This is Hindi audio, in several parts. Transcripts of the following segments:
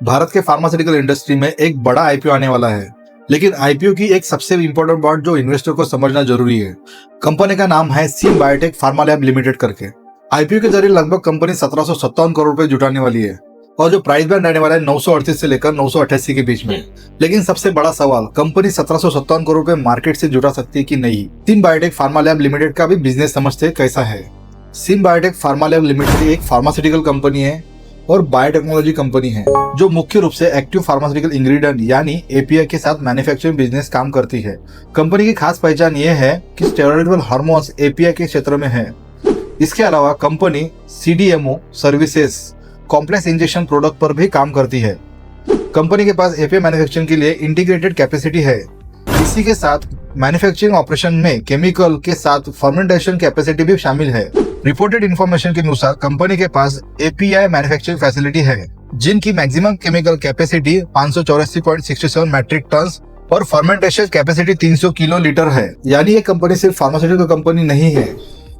भारत के फार्मास्यूटिकल इंडस्ट्री में एक बड़ा आईपीओ आने वाला है, लेकिन आईपीओ की एक सबसे इंपॉर्टेंट बात जो इन्वेस्टर को समझना जरूरी है। कंपनी का नाम है SIM biotech pharma lab limited करके। आईपीओ के जरिए लगभग कंपनी 1757 करोड़ रुपए जुटाने वाली है और जो प्राइस बैंड रहने वाला है 938 से लेकर 988 के बीच में। लेकिन सबसे बड़ा सवाल, कंपनी 1757 करोड़ रुपए मार्केट से जुटा सकती है कि नहीं। SIM biotech pharma lab limited का भी बिजनेस समझते कैसा है। SIM biotech pharma lab limited एक फार्मास्यूटिकल कंपनी है और बायोटेक्नोलॉजी कंपनी है जो मुख्य रूप से एक्टिव फार्मास्यूटिकल इंग्रेडिएंट यानी एपीआई के साथ मैन्युफैक्चरिंग बिजनेस काम करती है। कंपनी की खास पहचान ये है कि स्टेरॉइडल हार्मोन्स एपीआई के क्षेत्र में है। इसके अलावा company CDMO services, complex injection product पर भी काम करती है। कंपनी के पास एपीआई मैन्युफैक्चरिंग के लिए इंटीग्रेटेड कैपेसिटी है। इसी के साथ मैन्युफैक्चरिंग ऑपरेशन में केमिकल के साथ फर्मेंटेशन कैपेसिटी भी शामिल है। रिपोर्टेड इंफॉर्मेशन के अनुसार कंपनी के पास एपीआई मैन्युफैक्चरिंग फैसिलिटी है जिनकी maximum chemical capacity 584.67 metric ton और फर्मेंटेशन कैपेसिटी 300 किलो लीटर है। यानी ये कंपनी सिर्फ फार्मास्यूटिकल कंपनी नहीं है,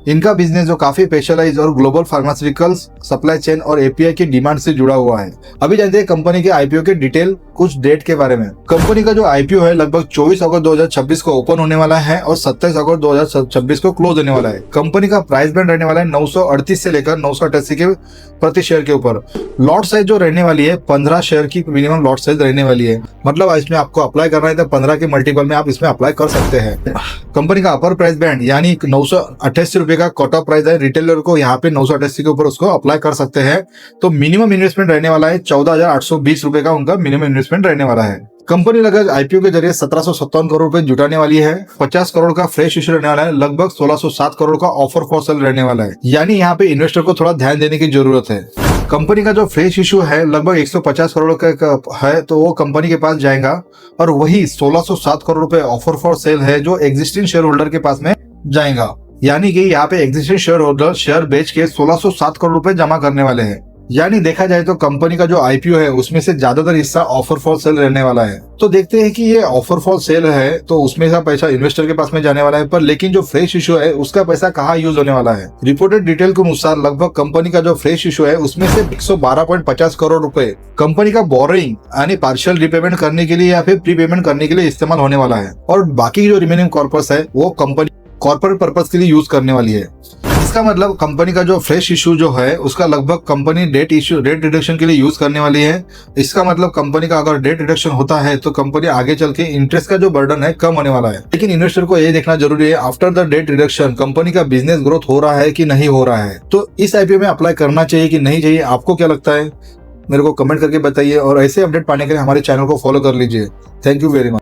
इनका बिजनेस जो काफी स्पेशलाइज और ग्लोबल फार्मास्यूटिकल्स सप्लाई चेन और एपीआई की डिमांड से जुड़ा हुआ है। अभी जानते हैं कंपनी के आईपीओ के डिटेल कुछ डेट के बारे में। कंपनी का जो आईपीओ है लगभग 24 अगस्त 2026 को ओपन होने वाला है और 27 अगस्त 2026 को क्लोज होने वाला है। कंपनी का प्राइस बैंड रहने वाला है 938 से लेकर 988 के प्रति शेयर के ऊपर। लॉट साइज जो रहने वाली है 15 शेयर की मिनिमम लॉट साइज रहने वाली है। मतलब इसमें आपको अप्लाई करना है तो 15 के मल्टीपल में आप इसमें अप्लाई कर सकते हैं। कंपनी का अपर प्राइस बैंड यानी 988 रुपए का कट ऑफ प्राइस है। रिटेलर को यहाँ पे 988 के ऊपर उसको अप्लाई कर सकते हैं। तो मिनिमम इन्वेस्टमेंट रहने वाला है 14,820 रुपए का उनका मिनिमम इन्वेस्टमेंट रहने वाला है। कंपनी लगभग आईपीओ के जरिए 1757 करोड़ रुपए जुटाने वाली है। 50 करोड़ का फ्रेश इश्यू रहने वाला है। लगभग 1607 करोड़ का ऑफर फॉर सेल रहने वाला है। यानी यहाँ पे इन्वेस्टर को थोड़ा ध्यान देने की जरूरत है। कंपनी का जो फ्रेश इशू है लगभग 150 करोड़ का है तो वो कंपनी के पास जाएगा और वही 1607 करोड़ रुपए ऑफर फॉर सेल है जो एग्जिस्टिंग शेयर होल्डर के पास में जाएगा। यानी कि यहाँ पे एग्जिस्टिंग शेयर होल्डर शेयर बेच के 1607 करोड़ रुपए जमा करने वाले हैं। यानी देखा जाए तो कंपनी का जो आईपीओ है उसमें से ज्यादातर हिस्सा ऑफर फॉर सेल रहने वाला है। तो देखते हैं कि ये ऑफर फॉर सेल है तो उसमें से पैसा इन्वेस्टर के पास में जाने वाला है, पर लेकिन जो फ्रेश इशू है उसका पैसा कहाँ यूज होने वाला है। रिपोर्टेड डिटेल के अनुसार लगभग कंपनी का जो फ्रेश इशू है उसमें से 112.50 करोड़ रुपए कंपनी का बोरिंग यानी पार्शियल रिपेमेंट करने के लिए या फिर प्री पेमेंट करने के लिए इस्तेमाल होने वाला है और बाकी जो रिमेनिंग कॉर्पस है वो कंपनी कॉर्पोरेट पर्पस के लिए यूज करने वाली है। इसका मतलब कंपनी का जो फ्रेश इशू जो है उसका लगभग कंपनी डेट रिडक्शन के लिए यूज करने वाली है। इसका मतलब कंपनी का अगर डेट रिडक्शन होता है तो कंपनी आगे चल के इंटरेस्ट का जो बर्डन है कम होने वाला है। लेकिन इन्वेस्टर को ये देखना जरूरी है after the date reduction company का बिजनेस ग्रोथ हो रहा है कि नहीं हो रहा है। तो इस आईपीओ में अप्लाई करना चाहिए कि नहीं चाहिए, आपको क्या लगता है मेरे को कमेंट करके बताइए और ऐसे अपडेट पाने के लिए हमारे चैनल को फॉलो कर लीजिए। Thank you very much.